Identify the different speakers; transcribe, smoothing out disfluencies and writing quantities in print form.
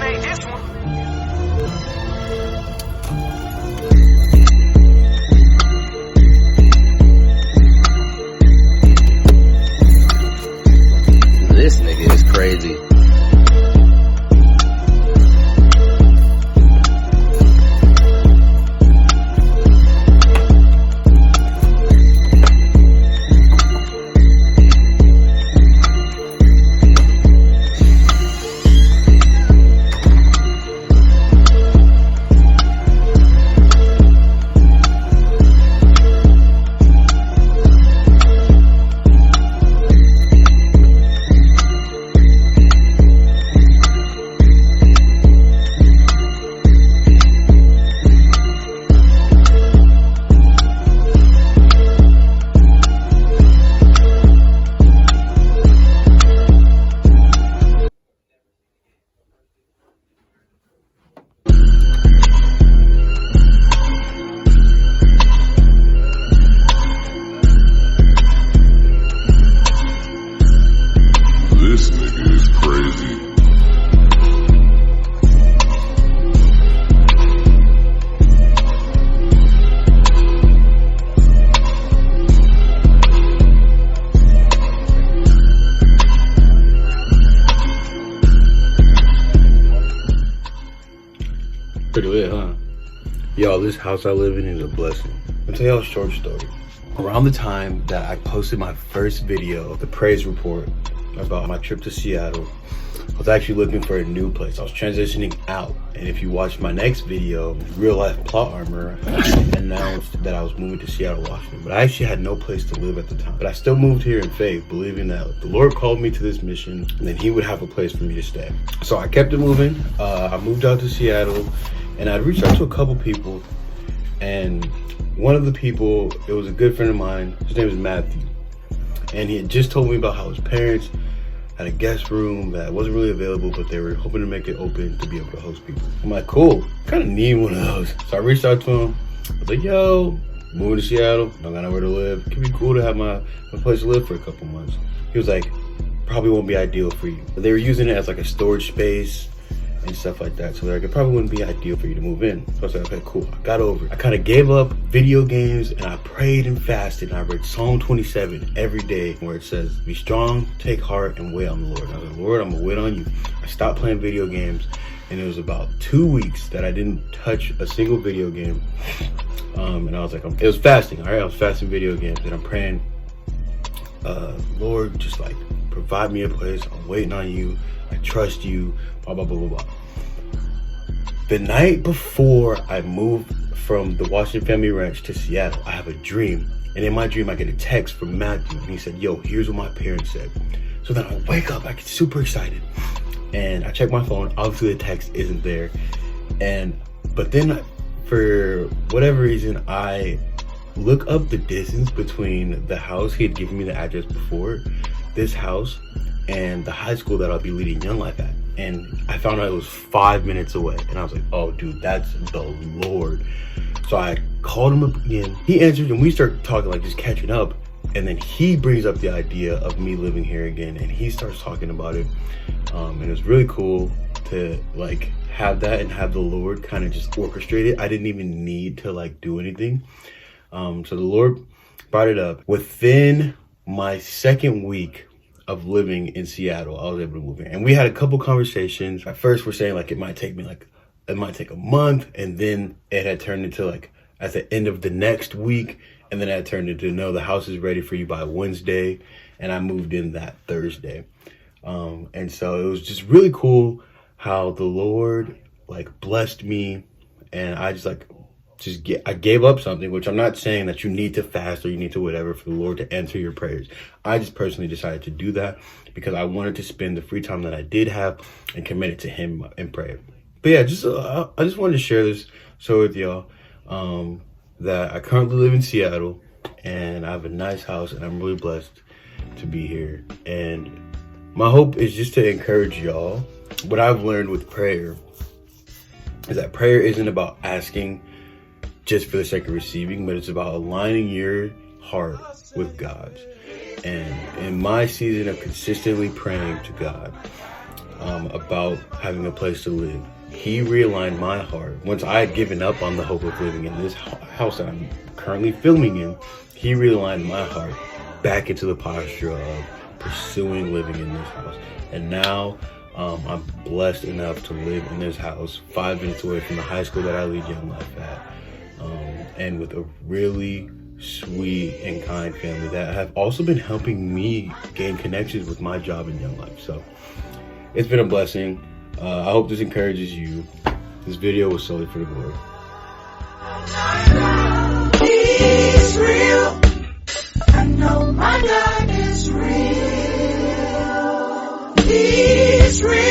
Speaker 1: made this one.
Speaker 2: This nigga is crazy.
Speaker 3: This nigga is crazy.
Speaker 4: Pretty lit, huh? Y'all, this house I live in is a blessing. I'll tell y'all a short story. Around the time that I posted my first video, the praise report about my trip to Seattle, I was actually looking for a new place. I was transitioning out. And if you watch my next video, Real Life Plot Armor, I announced that I was moving to Seattle, Washington. But I actually had no place to live at the time. But I still moved here in faith, believing that the Lord called me to this mission and then he would have a place for me to stay. So I kept it moving. I moved out to Seattle and I reached out to a couple people. And one of the people, it was a good friend of mine. His name is Matthew. And he had just told me about how his parents had a guest room that wasn't really available, but they were hoping to make it open to be able to host people. I'm like, cool, kind of need one of those. So I reached out to him. I was like, yo, moving to Seattle, don't got nowhere to live. It could be cool to have my place to live for a couple months. He was like, probably won't be ideal for you. But they were using it as like a storage space and stuff like that. So they're like, it probably wouldn't be ideal for you to move in. So I was like, okay, cool. I got over it. I kind of gave up video games and I prayed and fasted and I read Psalm 27 every day where it says, be strong, take heart, and wait on the Lord. And I was like, Lord, I'm gonna wait on you. I stopped playing video games and it was about 2 weeks that I didn't touch a single video game. And I was like, it was fasting, all right? I was fasting video games and I'm praying, Lord, just like provide me a place. I'm waiting on you. I trust you, blah, blah, blah, blah, blah. The night before I moved from the Washington Family Ranch to Seattle, I have a dream. And in my dream, I get a text from Matthew. And he said, yo, here's what my parents said. So then I wake up, I get super excited. And I check my phone. Obviously, the text isn't there. But then for whatever reason, I look up the distance between the house. He had given me the address before, this house, and the high school that I'll be leading Young Life at. And I found out it was 5 minutes away. And I was like, oh dude, that's the Lord. So I called him up again. He answered and we started talking, like just catching up. And then he brings up the idea of me living here again and he starts talking about it. And it was really cool to like have that and have the Lord kind of just orchestrate it. I didn't even need to like do anything. So the Lord brought it up. Within my second week of living in Seattle, I was able to move in. And we had a couple conversations. At first we're saying like it might take a month, and then it had turned into like at the end of the next week, and then it had turned into no, the house is ready for you by Wednesday, and I moved in that Thursday. And so it was just really cool how the Lord like blessed me, and I just like I gave up something, which I'm not saying that you need to fast or you need to whatever for the Lord to answer your prayers. I just personally decided to do that because I wanted to spend the free time that I did have and commit it to him in prayer. But yeah, I just wanted to share this with y'all, that I currently live in Seattle and I have a nice house and I'm really blessed to be here. And my hope is just to encourage y'all. What I've learned with prayer is that prayer isn't about asking just for the sake of receiving, but it's about aligning your heart with God's. And in my season of consistently praying to God, about having a place to live. He realigned my heart. Once I had given up on the hope of living in this house that I'm currently filming in, he realigned my heart back into the posture of pursuing living in this house. And now I'm blessed enough to live in this house 5 minutes away from the high school that I lead Young Life at, and with a really sweet and kind family that have also been helping me gain connections with my job in Young Life. So it's been a blessing. I hope this encourages you. This video was solely for the glory.
Speaker 1: He's real. I know my God is real. He's real.